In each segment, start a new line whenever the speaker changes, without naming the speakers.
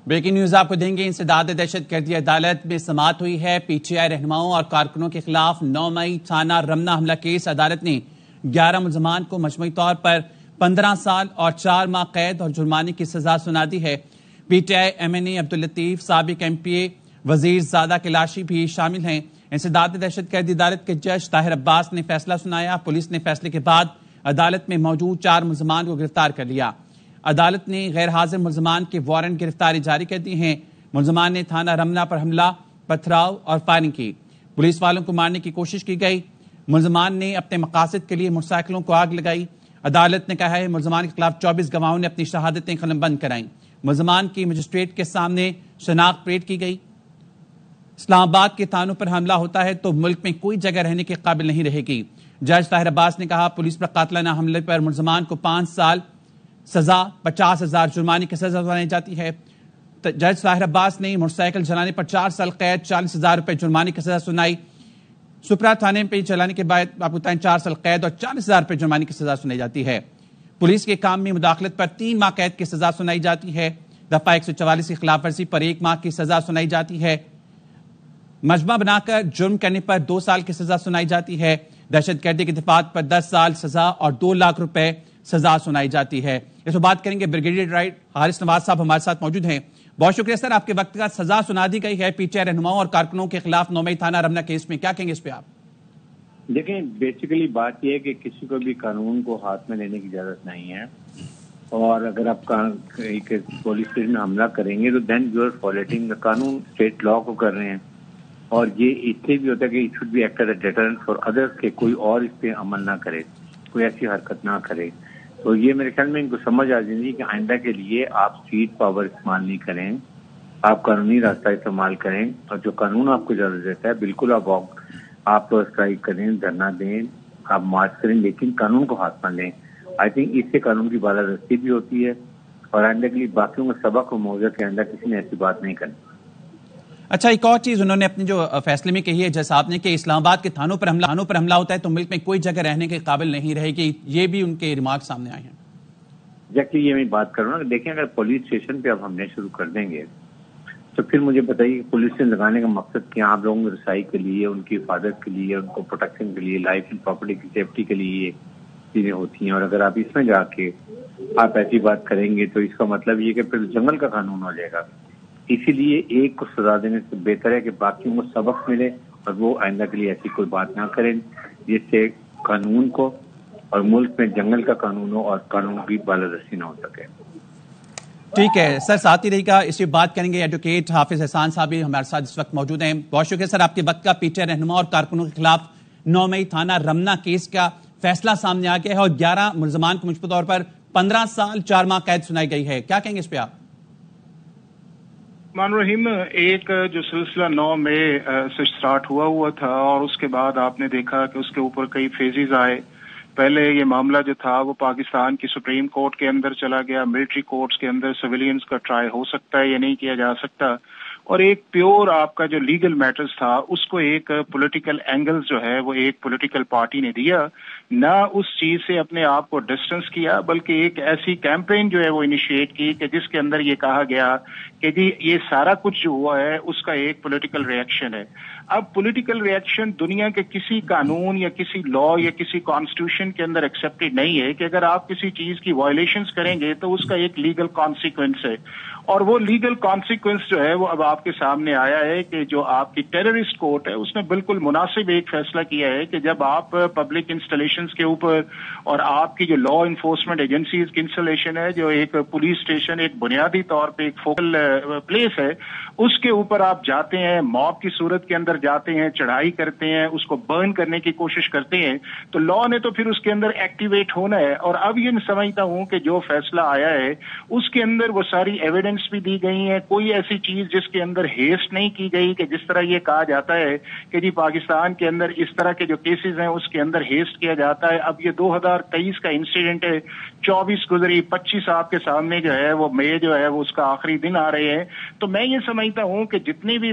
Breaking news آپ کو دیں گے۔ انسداد دہشت گردی عدالت میں سماعت ہوئی ہے۔ پی ٹی آئی رہنماؤں اور کارکنوں کے خلاف 9 مئی تھانہ رمنا حملہ کیس عدالت نے 11 ملزمان کو مجموعی طور پر 15 سال اور 4 ماہ قید اور جرمانے کی سزا سنا دی ہے۔ P T I M N A Abdul Latif, سابق ایم پی اے وزیر زادہ کلاشی بھی شامل ہیں۔ انسداد دہشت گردی عدالت کے جج طاہر عباس نے فیصلہ سنایا۔ پولیس نے فیصلے کے بعد عدالت میں موجود 4 ملزمان کو گرفتار کر لیا۔ عدالت نے غیر حاضر ملزمان کے وارنٹ گرفتاری جاری کر دی ہیں۔ ملزمان نے تھانہ رمنا پر حملہ، پتھراؤ اور فائرنگ کی۔ پولیس والوں کو مارنے کی کوشش کی گئی۔ ملزمان نے اپنے مقاصد کے لیے موٹر سائیکلوں کو آگ لگائی۔ عدالت نے کہا ہے ملزمان کے خلاف 24 گواہوں نے اپنی شہادتیں قلم بند کرائیں۔ ملزمان کی مجسٹریٹ کے سامنے شناخت پریڈ کی گئی۔ اسلام آباد کے تھانوں پر حملہ ہوتا ہے تو ملک میں کوئی جگہ رہنے کے قابل نہیں رہے گی۔ جج طاہر عباس نے کہا پولیس پر قاتلانہ حملے پر ملزمان کو 5 سال سزا، 50,000 جرمانے کی سزا سنائی جاتی ہے۔ جج طاہر عباس نے موٹر سائیکل چلانے پر 4 سال قید، 40,000 روپے جرمانے کی سزا سنائی۔ سپرا تھانے پہ چلانے کے بعد آپ بتائیں 4 سال قید اور 40,000 روپے جرمانے کی سزا سنائی جاتی ہے۔ پولیس کے کام میں مداخلت پر 3 ماہ قید کی سزا سنائی جاتی ہے۔ دفعہ 144 کی خلاف ورزی پر 1 ماہ کی سزا سنائی جاتی ہے۔ مجمع بنا کر جرم کرنے پر 2 سال کی سزا سنائی جاتی ہے۔ دہشت گردی کے دفعات پر 10 سال سزا اور 2 لاکھ روپے سزا سنائی جاتی ہے۔ اس پر بات کریں گے۔ بریگیڈیئر رائٹ حارث نواز صاحب ہمارے ساتھ موجود ہیں۔ بہت شکریہ سر، آپ کے وقت کا۔ سزا سنا دی گئی ہے پی ٹی آئی رہنماؤں اور کارکنوں کے خلاف 9 مئی تھانہ رمنا کیس میں، کیا کہیں گے اس پہ آپ؟
دیکھیں، بیسیکلی بات یہ ہے کہ کسی کو بھی قانون کو ہاتھ میں لینے کی اجازت نہیں ہے، اور اگر آپ پولیس اسٹیشن میں حملہ کریں گے تو دین یو آر وائلیٹنگ دا قانون، اسٹیٹ لا کو کر رہے ہیں۔ اور یہ اس سے بھی ہوتا ہے کہ it should be act as a deterrent for others, کہ کوئی اور اس پہ عمل نہ کرے، کوئی ایسی حرکت نہ کرے۔ تو یہ میرے خیال میں ان کو سمجھ آ جائے کہ آئندہ کے لیے آپ اسٹریٹ پاور استعمال نہیں کریں، آپ قانونی راستہ استعمال کریں، اور جو قانون آپ کو اجازت دیتا ہے بالکل آپ اسٹرائک کریں، دھرنا دیں، آپ مارچ کریں، لیکن قانون کو ہاتھ نہ لیں۔ آئی تھنک اس سے قانون کی بالادستی بھی ہوتی ہے، اور آئندہ کے لیے باقیوں کا سبق و موضوع کے آئندہ کسی نے ایسی بات نہیں کرنی۔
اچھا، ایک اور چیز انہوں نے اپنے جو فیصلے میں کہی ہے جج صاحب نے، کہ اسلام آباد کے تھانوں پر حملہ ہوتا ہے تو ملک میں کوئی جگہ رہنے کے قابل نہیں رہے گی، یہ بھی ان کے ریمارک سامنے آئے ہیں۔
ایگزیکٹلی یہ میں بات کر رہا ہوں۔ دیکھیں، اگر پولیس اسٹیشن پہ اب حملے شروع کر دیں گے تو پھر مجھے بتائیے کہ پولیس سے لگانے کا مقصد کیا؟ آپ لوگوں کی رسائی کے لیے، ان کی حفاظت کے لیے، ان کو پروٹیکشن کے لیے، لائف اینڈ پراپرٹی کی سیفٹی کے لیے یہ چیزیں ہوتی ہیں، اور اگر آپ اس میں جا کے آپ ایسی بات کریں گے تو اس کا مطلب یہ کہ پھر جنگل کا قانون ہو جائے گا۔ اسی لیے ایک کو سزا دینے سے بہتر ہے کہ باقیوں کو سبق ملے اور وہ آئندہ کے لیے ایسی کوئی بات نہ کریں جس سے قانون کو اور ملک میں جنگل کا قانون ہو اور قانون کی بالادستی نہ ہو سکے۔
ٹھیک ہے سر، ساتھ ہی رہے گا، اس پہ بات کریں گے۔ ایڈوکیٹ حافظ احسان صاحب بھی ہمارے ساتھ اس وقت موجود ہیں۔ بہت شکریہ سر آپ کے وقت کا۔ پی ٹی آئی رہنما اور کارکنوں کے خلاف 9 مئی تھانہ رمنا کیس کا فیصلہ سامنے آ گیا ہے اور 11 ملزمان کو مجموعی طور پر 15 سال 4 ماہ قید سنائی گئی ہے، کیا کہیں گے اس پہ آپ؟
مان رحیم، ایک جو سلسلہ 9 مئی سے سٹارٹ ہوا تھا، اور اس کے بعد آپ نے دیکھا کہ اس کے اوپر کئی فیزز آئے۔ پہلے یہ معاملہ جو تھا وہ پاکستان کی سپریم کورٹ کے اندر چلا گیا، ملٹری کورٹس کے اندر سویلینز کا ٹرائی ہو سکتا ہے یا نہیں کیا جا سکتا، اور ایک پیور آپ کا جو لیگل میٹرز تھا اس کو ایک پولیٹیکل اینگلز جو ہے وہ ایک پولیٹیکل پارٹی نے دیا، نہ اس چیز سے اپنے آپ کو ڈسٹنس کیا، بلکہ ایک ایسی کیمپین جو ہے وہ انیشیٹ کی کہ جس کے اندر یہ کہا گیا کہ جی یہ سارا کچھ جو ہوا ہے اس کا ایک پولیٹیکل ریئیکشن ہے۔ اب پولیٹیکل ریئیکشن دنیا کے کسی قانون یا کسی لا یا کسی کانسٹیٹیوشن کے اندر ایکسیپٹڈ نہیں ہے کہ اگر آپ کسی چیز کی وائلیشنز کریں گے تو اس کا ایک لیگل کانسیکوینس ہے، اور وہ لیگل کانسیکوینس جو ہے وہ اب آپ کے سامنے آیا ہے کہ جو آپ کی ٹیررسٹ کورٹ ہے اس نے بالکل مناسب ایک فیصلہ کیا ہے کہ جب آپ پبلک انسٹالیشنز کے اوپر اور آپ کی جو لا انفورسمنٹ ایجنسیز کی انسٹالیشن ہے، جو ایک پولیس اسٹیشن ایک بنیادی طور پہ ایک فوکل پلیس ہے، اس کے اوپر آپ جاتے ہیں، موب کی صورت کے اندر جاتے ہیں، چڑھائی کرتے ہیں، اس کو برن کرنے کی کوشش کرتے ہیں، تو لا نے تو پھر اس کے اندر ایکٹیویٹ ہونا ہے۔ اور اب یہ سمجھتا ہوں کہ جو فیصلہ آیا ہے اس کے اندر وہ ساری ایویڈنس بھی دی گئی ہیں، کوئی ایسی چیز جس کے اندر ہیسٹ نہیں کی گئی کہ جس طرح یہ کہا جاتا ہے کہ جی پاکستان کے اندر اس طرح کے جو کیسز ہیں اس کے اندر ہیسٹ کیا جاتا ہے۔ اب یہ 2023 کا انسیڈنٹ ہے، 24 گزری، 25 آپ کے سامنے جو ہے وہ مئی جو ہے وہ اس کا آخری دن آ رہے ہیں، تو میں یہ سمجھتا ہوں کہ جتنی بھی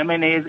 MNAs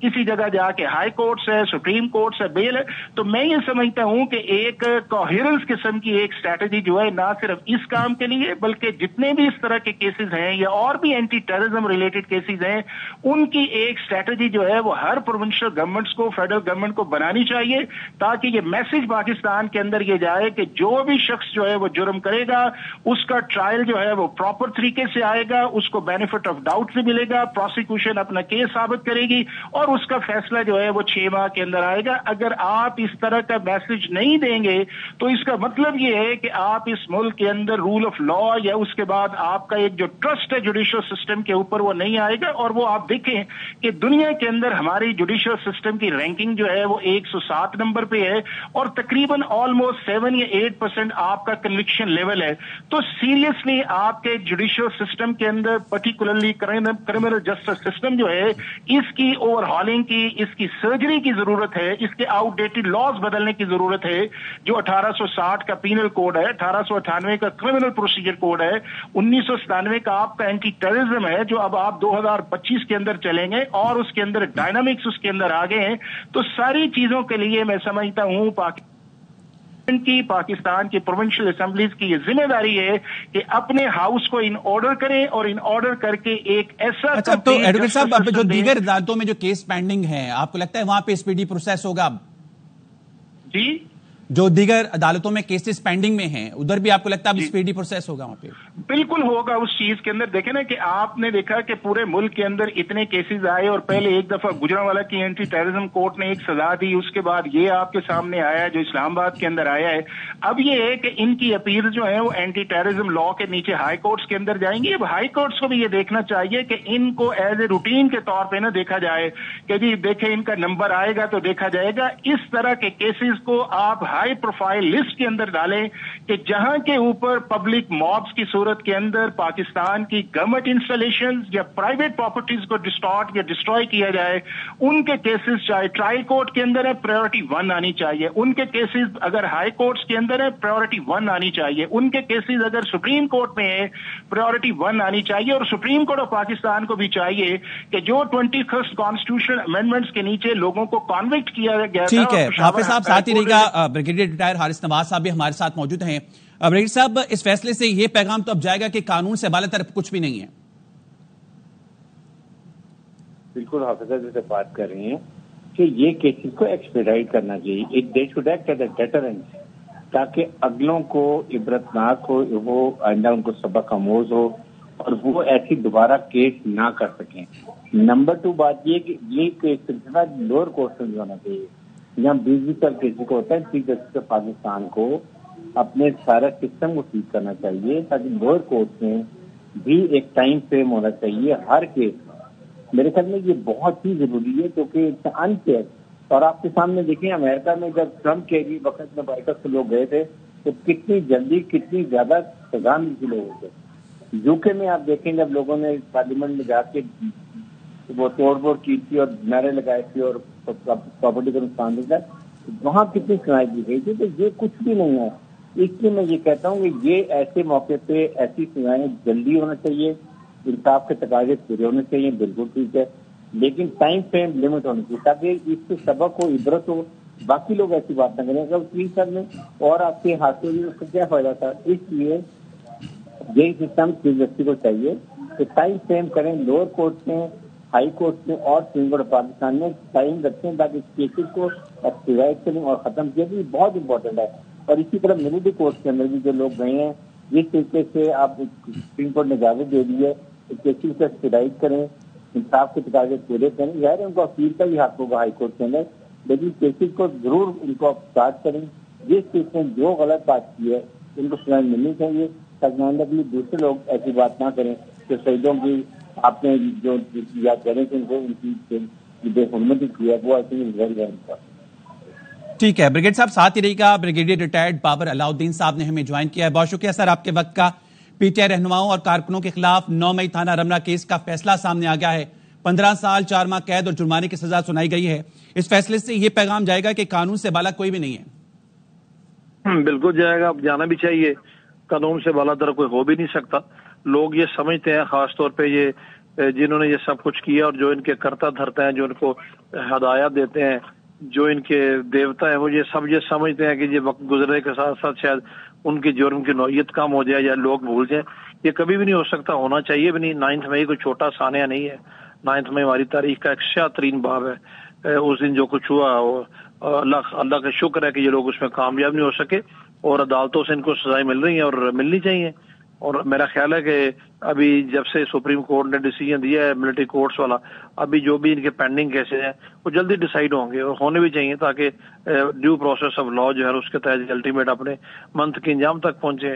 کسی جگہ جا کے ہائی کورٹس ہے, سپریم کورٹس ہے, بیل ہے. تو میں یہ سمجھتا ہوں کہ ایک کوہیرنس قسم کی ایک اسٹریٹجی جو ہے نہ صرف اس کام کے لیے بلکہ جتنے بھی اس طرح کے کیسز ہیں یا اور بھی اینٹی ٹیررزم ریلیٹڈ کیسز ہیں ان کی ایک اسٹریٹجی جو ہے وہ ہر پروونشل گورنمنٹس کو, فیڈرل گورنمنٹ کو بنانی چاہیے, تاکہ یہ میسج پاکستان کے اندر یہ جائے کہ جو بھی شخص جو ہے وہ جرم کرے گا اس کا ٹرائل جو ہے وہ پراپر طریقے سے آئے گا, اس کو بینیفٹ آف ڈاؤٹ سے ملے گا, پروسیکیوشن اپنا کیس ثابت کرے گی اور اس کا فیصلہ جو ہے وہ 6 ماہ کے اندر آئے گا. اگر آپ اس طرح کا میسج نہیں دیں گے تو اس کا مطلب یہ ہے کہ آپ اس ملک کے اندر رول آف لا یا اس کے بعد آپ کا ایک جو ٹرسٹ ہے جوڈیشل سسٹم کے اوپر وہ نہیں آئے گا. اور وہ آپ دیکھیں کہ دنیا کے اندر ہماری جوڈیشل سسٹم کی رینکنگ جو ہے وہ 107 نمبر پہ ہے اور تقریباً آلموسٹ 7 یا 8% آپ کا کنوکشن لیول ہے. تو سیریسلی آپ کے جوڈیشل سسٹم کے اندر پرٹیکولرلی کرمنل جسٹس سسٹم جو ہے اس کی اوور ہالنگ کی, اس کی سرجری کی ضرورت ہے, اس کے آؤٹ ڈیٹڈ لاز بدلنے کی ضرورت ہے. جو 1860 کا پینل کوڈ ہے, 1898 کا کرمنل پروسیجر کوڈ ہے, 1997 کا آپ کا اینٹی ٹیررزم ہے جو اب آپ 2025 کے اندر چلیں گے اور اس کے اندر ڈائنامکس اس کے اندر آ گئے ہیں. تو ساری چیزوں کے لیے میں سمجھتا ہوں پاکستان کی پروونشل اسمبلیز کی یہ ذمہ داری ہے کہ اپنے ہاؤس کو ان آرڈر کریں اور ان آرڈر کر کے ایک ایسا.
اچھا, تو ایڈوکیٹ صاحب اب جو دیگر عدالتوں میں جو کیس پینڈنگ ہیں آپ کو لگتا ہے وہاں پہ اسپیڈی پروسیس ہوگا؟
جی,
جو دیگر عدالتوں میں کیسز پینڈنگ میں ہیں ادھر بھی آپ کو لگتا ہے اب اسپیڈی پروسیس ہوگا وہاں پہ؟
بالکل ہوگا اس چیز کے اندر. دیکھیں نا کہ آپ نے دیکھا کہ پورے ملک کے اندر اتنے کیسز آئے اور پہلے ایک دفعہ گجرانوالہ کی اینٹی ٹیررزم کورٹ نے ایک سزا دی, اس کے بعد یہ آپ کے سامنے آیا جو اسلام آباد کے اندر آیا ہے. اب یہ ہے کہ ان کی اپیل جو ہے وہ اینٹی ٹیررزم لا کے نیچے ہائی کورٹس کے اندر جائیں گی. اب ہائی کورٹس کو بھی یہ دیکھنا چاہیے کہ ان کو ایز اے روٹین کے طور پہ نہ دیکھا جائے کہ جی دیکھیں ان کا نمبر آئے گا تو دیکھا جائے گا. اس طرح کے کیسز کو آپ ہائی پروفائل لسٹ کے اندر ڈالیں کہ جہاں کے اوپر پبلک مابس کی صورت کے اندر پاکستان کی گورنمنٹ انسٹالیشنز یا پرائیویٹ پراپرٹیز کو ڈسٹارٹ یا ڈسٹروائے کیا جائے, ان کے کیسز چاہے ٹرائل کورٹ کے اندر ہے پرائیورٹی 1 آنی چاہیے, ان کے کیسز اگر ہائی کورٹس کے اندر ہے پرائیورٹی 1 آنی چاہیے, ان کے کیسز اگر سپریم کورٹ میں ہے پرائیورٹی 1 آنی چاہیے. اور سپریم کورٹ آف پاکستان کو بھی چاہیے کہ جو 21st کانسٹیٹیوشنل امینڈمنٹس کے نیچے لوگوں کو کانوکٹ کیا گیا تھا.
ٹھیک ہے, حافظ صاحب ساتھ ہی رہے گا. بریگیڈیئر ریٹائر حارث نواز صاحب بھی ہمارے ساتھ موجود ہیں. بریگیڈیئر صاحب, اس فیصلے سے یہ پیغام تو اب جائے گا کہ قانون سے بالاتر کچھ بھی نہیں ہے.
بالکل حافظہ جیسے بات کر رہی ہیں کہ یہ کیسز کو ایکسپیڈائٹ کرنا چاہیے. They should act as a deterrent تاکہ اگلوں کو عبرتناک ہو, وہ آئندہ ان کو سبق آموز ہو اور وہ ایسی دوبارہ کیس نہ کر سکیں. نمبر 2 بات یہ کہ یہ سلسلہ لوور کورٹ میں ہونا چاہیے. یہاں 20 سال کیسز کو ہوتا ہے, چیف جسٹس آف پاکستان کو اپنے سارا سسٹم کو ٹھیک کرنا چاہیے تاکہ لوور کورٹ میں بھی ایک ٹائم فریم ہونا چاہیے ہر کیس. میرے خیال میں یہ بہت ہی ضروری ہے کیونکہ ان فیئر. اور آپ کے سامنے دیکھیں امریکہ میں جب ٹرمپ کے بھی وقت میں بائیکٹ سے لوگ گئے تھے تو کتنی جلدی کتنی زیادہ سزا ملتی لوگوں کو. UK میں آپ دیکھیں جب لوگوں نے پارلیمنٹ میں جا کے وہ توڑ پھوڑ کی تھی اور نعرے لگائے تھے اور پراپرٹی کو نقصان دیا وہاں کتنی سنائی دی گئی تھی. تو یہ کچھ بھی نہیں ہے. اس لیے میں یہ کہتا ہوں کہ یہ ایسے موقع پہ ایسی سزائیں جلدی ہونا چاہیے, انصاف کے تقاضے پورے ہونے چاہیے, بالکل ٹھیک ہے, لیکن ٹائم فریم لمٹ ہونی چاہیے تاکہ اس سے سبق ہو, عبرت ہو, باقی لوگ ایسی بات نہ کریں. اگر 3 سال میں اور آپ کے ہاتھ میں اس کا کیا فائدہ تھا. اس لیے یہی سسٹم چیف جسٹس کو چاہیے کہ ٹائم فریم کریں, لوور کورٹ میں, ہائی کورٹ میں اور سپریم کورٹ پاکستان میں ٹائم رکھیں تاکہ کیسز کو ایکسپیڈائٹ کریں اور ختم کیا. یہ بہت امپورٹنٹ ہے. اور اسی طرح ملٹری کورٹ کے اندر بھی جو لوگ گئے ہیں جس طریقے سے آپ سپریم کورٹ نے اجازت دے دی ہے کیسز کو ایکسپیڈائٹ کریں, انصاف کے تقاضے پورے کریں. ظاہر ہے ان کو اپیل کا بھی حق ہوگا ہائی کورٹ کے اندر, لیکن کیسز کو ضرور ان کو اسٹارٹ کریں. جس کیس نے جو غلط بات کی ہے ان کو سزا ملنی چاہیے تاکہ آئندہ بھی دوسرے لوگ ایسی بات نہ کریں کہ شہیدوں کی آپ نے جو یاد کریں کہ ان کو ان کی بے حرمتی کی ہے وہ ایسے ہی ان کا.
ٹھیک ہے بریگیڈ صاحب, ساتھ ہی رہی گا. بریگیڈیئر ریٹائرڈ بابر علاؤدین صاحب نے ہمیں جوائن کیا ہے. بہت شکریہ سر آپ کے وقت کا. PTI رہنماؤں اور کارکنوں کے خلاف 9 مئی تھانہ رمنا کیس کا فیصلہ سامنے آ گیا ہے. 15 سال 4 ماہ قید اور جرمانے کی سزا سنائی گئی ہے. اس فیصلے سے یہ پیغام جائے گا کہ قانون سے بالا کوئی بھی نہیں ہے.
بالکل جائے گا, جانا بھی چاہیے. قانون سے بالا در کوئی ہو بھی نہیں سکتا. لوگ یہ سمجھتے ہیں, خاص طور پہ یہ جنہوں نے یہ سب کچھ کیا اور جو ان کے کرتا دھرتا ہیں, جو ان کو ہدایات دیتے ہیں, جو ان کے دیوتا ہیں, وہ یہ سمجھتے ہیں کہ یہ وقت گزرنے کے ساتھ ساتھ شاید ان کے جرم کی نوعیت کم ہو جائے یا لوگ بھول جائیں. یہ کبھی بھی نہیں ہو سکتا, ہونا چاہیے بھی نہیں. 9 مئی کوئی چھوٹا سانحہ نہیں ہے. 9 مئی ہماری تاریخ کا ایک شاہ ترین باب ہے. اس دن جو کچھ ہوا اللہ کا شکر ہے کہ یہ لوگ اس میں کامیاب نہیں ہو سکے, اور عدالتوں سے ان کو سزائیں مل رہی ہیں اور ملنی چاہیے. اور میرا خیال ہے کہ ابھی جب سے سپریم کورٹ نے ڈیسیجن دیا ہے ملٹری کورٹس والا, ابھی جو بھی ان کے پینڈنگ کیسز ہیں وہ جلدی ڈیسائیڈ ہوں گے اور ہونے بھی چاہیے, تاکہ ڈیو پروسیس آف لا جو ہے اس کے تحت الٹیمیٹ اپنے منتھ کے انجام تک پہنچے.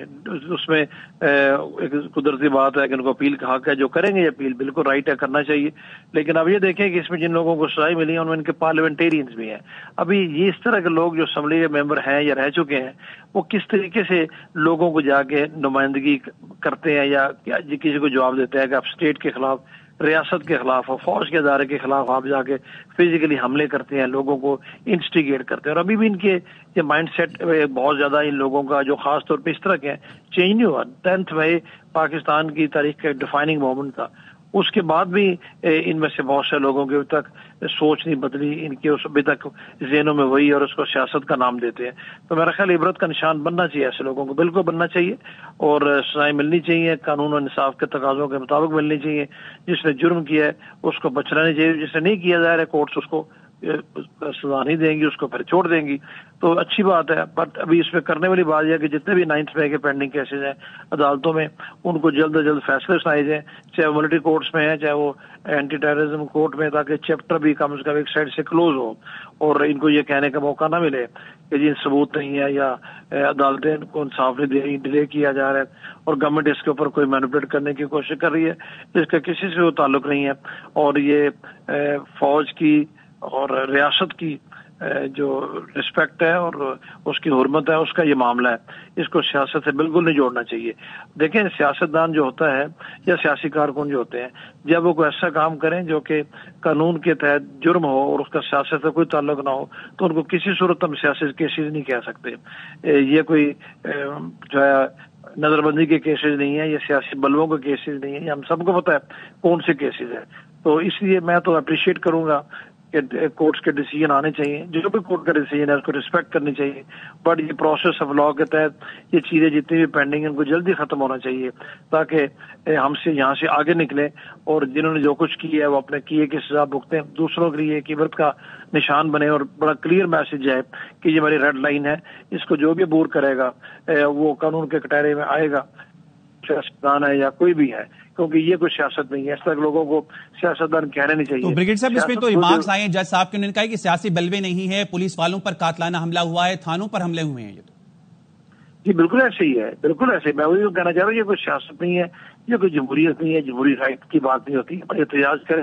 اس میں ایک قدرتی بات ہے کہ ان کو اپیل کا حق ہے, جو کریں گے اپیل بالکل رائٹ ہے, کرنا چاہیے. لیکن اب یہ دیکھیں کہ اس میں جن لوگوں کو سزائیں ملی ہیں ان میں ان کے پارلیمنٹیرینز بھی ہیں. ابھی یہ اس طرح کے لوگ جو اسمبلی کے ممبر ہیں یا رہ چکے ہیں, وہ کس طریقے سے لوگوں کو جا کے نمائندگی کرتے ہیں یا کسی کو جواب دیتے ہیں کہ آپ اسٹیٹ کے خلاف, ریاست کے خلاف اور فوج کے ادارے کے خلاف آپ جا کے فزیکلی حملے کرتے ہیں, لوگوں کو انسٹیگیٹ کرتے ہیں. اور ابھی بھی ان کے یہ مائنڈ سیٹ بہت زیادہ ان لوگوں کا جو خاص طور پہ اس طرح کے ہیں چینج نہیں ہوا. 10 مئی پاکستان کی تاریخ کا ایک ڈیفائننگ مومنٹ تھا, اس کے بعد بھی ان میں سے بہت سے لوگوں کے ابھی تک سوچ نہیں بدلی, ان کے ابھی تک ذہنوں میں وہی اور اس کو سیاست کا نام دیتے ہیں. تو میرا خیال عبرت کا نشان بننا چاہیے, ایسے لوگوں کو بالکل بننا چاہیے اور سزائیں ملنی چاہیے, قانون و انصاف کے تقاضوں کے مطابق ملنی چاہیے. جس نے جرم کیا ہے اس کو بچنا نہیں چاہیے, جس نے نہیں کیا ظاہر ہے کورٹس اس کو سزا نہیں دیں گی, اس کو پھر چھوڑ دیں گی, تو اچھی بات ہے. بٹ ابھی اس میں کرنے والی بات یہ ہے کہ جتنے بھی 9 مئی کے پینڈنگ کیسز ہیں عدالتوں میں, ان کو جلد از جلد فیصلے سنائے جائیں, چاہے وہ ملٹری کورٹس میں ہے چاہے وہ اینٹی ٹیررزم کورٹ میں, تاکہ چیپٹر بھی کم از کم ایک سائڈ سے کلوز ہو اور ان کو یہ کہنے کا موقع نہ ملے کہ جن ثبوت نہیں ہے یا عدالتیں ان کو انصاف نہیں دے رہی, ڈیلے کیا جا رہا ہے اور گورنمنٹ اس کے اوپر کوئی مینیپولیٹ کرنے کی کوشش کر رہی ہے جس کا کسی سے وہ تعلق نہیں ہے. اور یہ فوج کی اور ریاست کی جو رسپیکٹ ہے اور اس کی حرمت ہے, اس کا یہ معاملہ ہے. اس کو سیاست سے بالکل نہیں جوڑنا چاہیے. دیکھیں سیاستدان جو ہوتا ہے یا سیاسی کارکن جو ہوتے ہیں, جب وہ کوئی ایسا کام کریں جو کہ قانون کے تحت جرم ہو اور اس کا سیاست سے کوئی تعلق نہ ہو, تو ان کو کسی صورت ہم سیاسی کیسز نہیں کہہ سکتے. یہ کوئی جو ہے نظر بندی کے کیسز نہیں ہے, یہ سیاسی بلووں کے کیسز نہیں ہے, یہ ہم سب کو پتہ ہے کون سے کیسز ہیں. تو اس لیے میں تو اپریشیٹ کروں گا کہ کورٹس کے ڈیسیجن آنے چاہیے, جو بھی کورٹ کا ڈیسیجن ہے اس کو رسپیکٹ کرنی چاہیے. بٹ یہ پروسیس آف لا کے تحت یہ چیزیں جتنی بھی پینڈنگ ہیں ان کو جلدی ختم ہونا چاہیے, تاکہ ہم سے یہاں سے آگے نکلیں اور جنہوں نے جو کچھ کیا ہے وہ اپنے کیے کی سزا بھگتیں, دوسروں کے لیے ایک عبرت کا نشان بنے اور بڑا کلیئر میسج ہے کہ یہ ہماری ریڈ لائن ہے, اس کو جو بھی عبور کرے گا وہ قانون کے کٹہرے میں آئے گا, سیاستدان ہے یا کوئی بھی ہے, کیونکہ یہ کوئی سیاست نہیں ہے. اس طرح لوگوں کو سیاستدان کہنا نہیں چاہیے.
تو بریگیڈ صاحب اس میں تو ریمارکس آئے ہیں جج صاحب کے, انہوں نے کہا کہ سیاسی بلوے نہیں ہے, پولیس والوں پر قاتلانہ حملہ ہوا ہے, تھانوں پر حملے ہوئے ہیں. یہ تو
جی بالکل ایسے ہی ہے, بالکل ایسے. میں وہی کہنا چاہ رہا ہوں یہ کوئی سیاست نہیں ہے, یہ کوئی جمہوریت نہیں ہے, جمہوری رائٹ کی بات نہیں ہوتی. احتجاج کرے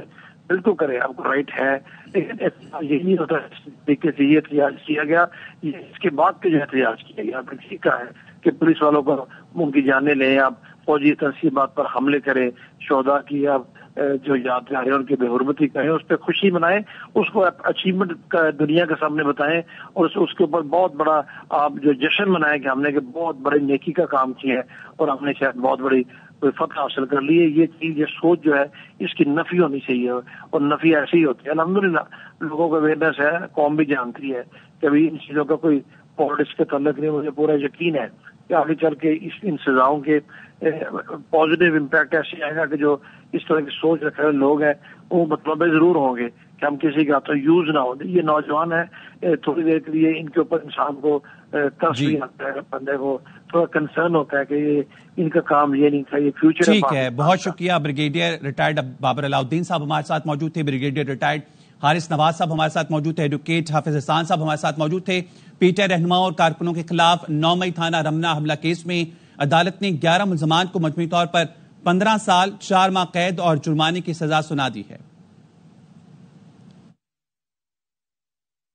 بالکل کرے, آپ کو رائٹ ہے, لیکن یہ نہیں ہوتا اس طریقے سے یہ احتجاج کیا گیا, یہ اس کے بعد کے جو احتجاج کیا گیا. آپ نے ٹھیک کہا ہے کہ پولیس والوں کو ان کی جانیں لیں, آپ فوجی تنصیبات پر حملے کریں, شہداء کی آپ جو یادگار ہیں ان کی بے حرمتی کریں, اس پہ خوشی منائیں, اس کو اچیومنٹ کا دنیا کے سامنے بتائیں اور اس کے اوپر بہت بڑا آپ جو جشن منائیں کہ ہم نے کہ بہت بڑے نیکی کا کام کیا ہے اور ہم نے شاید بہت بڑی فتح حاصل کر لی ہے. یہ چیز یہ سوچ جو ہے اس کی نفی ہونی چاہیے, اور نفی ایسی ہی ہوتی ہے. الحمدللہ لوگوں کا اویئرنیس ہے, قوم بھی جانتی ہے کہ ابھی ان چیزوں کا کوئی پالیٹکس کے تعلق نہیں. مجھے پورا یقین ہے کہ آگے چل کے ان سزاؤں کے پازیٹیو امپیکٹ ایسے آئے گا کہ جو اس طرح کی سوچ رکھنے والے لوگ ہیں وہ مطلب ضرور ہوں گے کہ ہم کسی کا تو یوز نہ ہو. یہ نوجوان ہے, تھوڑی دیر کے لیے ان کے اوپر انسان کو ترس بھی آتا ہے, بندے کو تھوڑا کنسرن ہوتا ہے کہ یہ ان کا کام یہ نہیں تھا, یہ فیوچر.
ٹھیک ہے, بہت شکریہ. بریگیڈیئر ریٹائرڈ بابر علاؤالدین صاحب ہمارے ساتھ موجود تھے, بریگیڈیئر ریٹائرڈ حارث نواز صاحب ہمارے ساتھ موجود تھے, ایڈوکیٹ حافظ احسان صاحب ہمارے ساتھ موجود تھے. پی ٹی آئی رہنماؤں اور کارکنوں کے خلاف 9 مئی تھانہ رمنا حملہ کیس میں عدالت نے 11 ملزمان کو مجموعی طور پر 15 سال 4 ماہ قید اور جرمانے کی سزا سنا دی ہے.